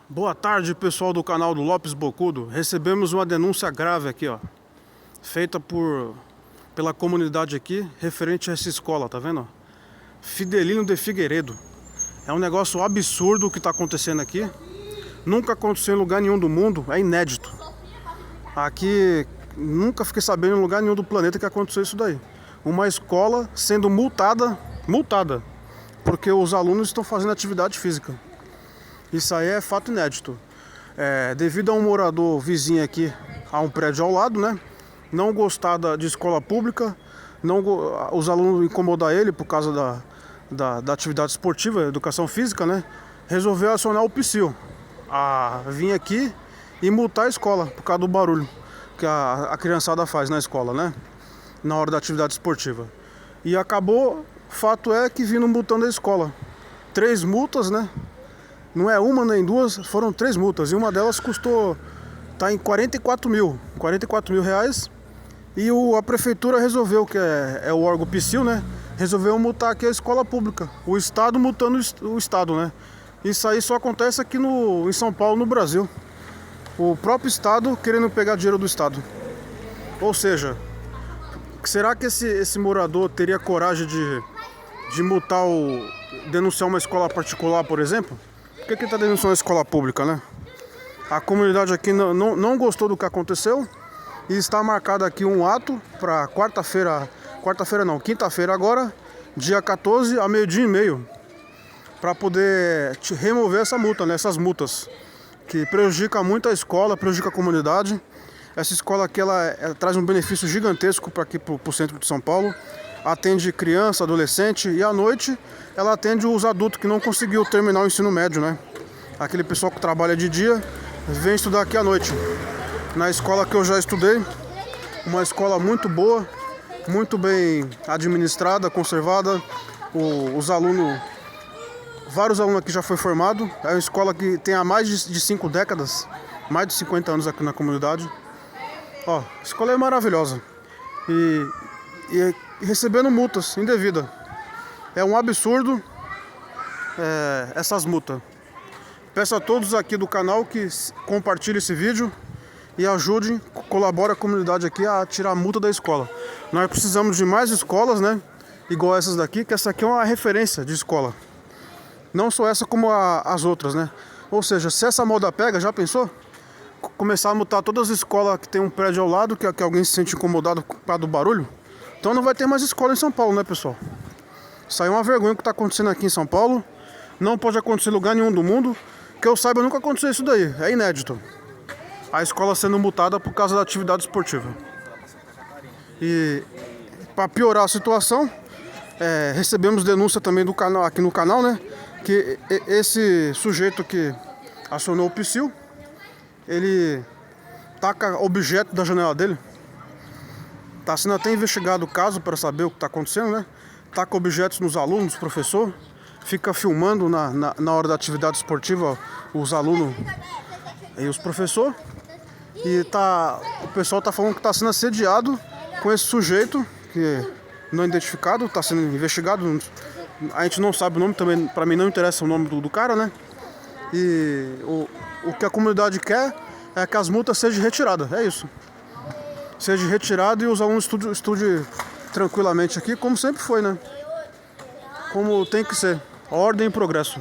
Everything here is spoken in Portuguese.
Boa tarde, pessoal do canal do Lopes Bocudo. Recebemos uma denúncia grave aqui, ó, feita pela comunidade aqui, referente a essa escola, tá vendo? Fidelino de Figueiredo. É um negócio absurdo o que está acontecendo aqui. Nunca aconteceu em lugar nenhum do mundo, é inédito. Aqui, nunca fiquei sabendo em lugar nenhum do planeta que aconteceu isso daí. Uma escola sendo multada, porque os alunos estão fazendo atividade física. Isso aí é fato inédito. Devido a um morador vizinho aqui, a um prédio ao lado, né? Não gostar de escola pública, os alunos incomodar ele por causa da atividade esportiva, educação física, né? Resolveu acionar o PSIL, vir aqui e multar a escola por causa do barulho que a criançada faz na escola, né? Na hora da atividade esportiva. E acabou, fato é que vindo multando a escola. 3 multas, né? Não é uma nem duas, foram 3 multas. E uma delas tá em 44 mil reais. E a prefeitura resolveu, que é o órgão PSIL, né? Resolveu multar aqui a escola pública. O Estado multando o Estado, né? Isso aí só acontece aqui em São Paulo, no Brasil. O próprio Estado querendo pegar dinheiro do Estado. Ou seja, será que esse morador teria coragem de multar denunciar uma escola particular, por exemplo? Por que ele está denunciando a escola pública, né? A comunidade aqui não gostou do que aconteceu e está marcado aqui um ato para quinta-feira agora, dia 14, a 12h30, para poder remover essa multa, né? Essas multas que prejudicam muito a escola, prejudica a comunidade. Essa escola aqui ela traz um benefício gigantesco para o centro de São Paulo. Atende criança, adolescente e à noite ela atende os adultos que não conseguiu terminar o ensino médio, né? Aquele pessoal que trabalha de dia vem estudar aqui à noite. Na escola que eu já estudei, uma escola muito boa, muito bem administrada, conservada. Vários alunos aqui já foi formado. É uma escola que tem há mais de 5 décadas, mais de 50 anos aqui na comunidade. Ó, a escola é maravilhosa. E recebendo multas indevidas. É um absurdo essas multas. Peço a todos aqui do canal que compartilhem esse vídeo e ajudem, colaborem a comunidade aqui a tirar a multa da escola. Nós precisamos de mais escolas, né? Igual essas daqui, que essa aqui é uma referência de escola. Não só essa como as outras, né? Ou seja, se essa moda pega, já pensou? Começar a multar todas as escolas que tem um prédio ao lado, que alguém se sente incomodado por causa do barulho. Então não vai ter mais escola em São Paulo, né, pessoal? Isso aí é uma vergonha que está acontecendo aqui em São Paulo. Não pode acontecer em lugar nenhum do mundo. Que eu saiba, nunca aconteceu isso daí. É inédito. A escola sendo multada por causa da atividade esportiva. E para piorar a situação, recebemos denúncia também aqui no canal, né? Que esse sujeito que acionou o PSIL, ele taca objeto da janela dele. Está sendo até investigado o caso para saber o que está acontecendo, né? Taca objetos nos alunos, nos professores. Fica filmando na hora da atividade esportiva os alunos e os professores. E o pessoal está falando que está sendo assediado com esse sujeito, que não é identificado, está sendo investigado. A gente não sabe o nome também, para mim não interessa o nome do cara, né? E o que a comunidade quer é que as multas sejam retiradas, é isso. Seja retirado e os alunos estudem tranquilamente aqui, como sempre foi, né? Como tem que ser. Ordem e progresso.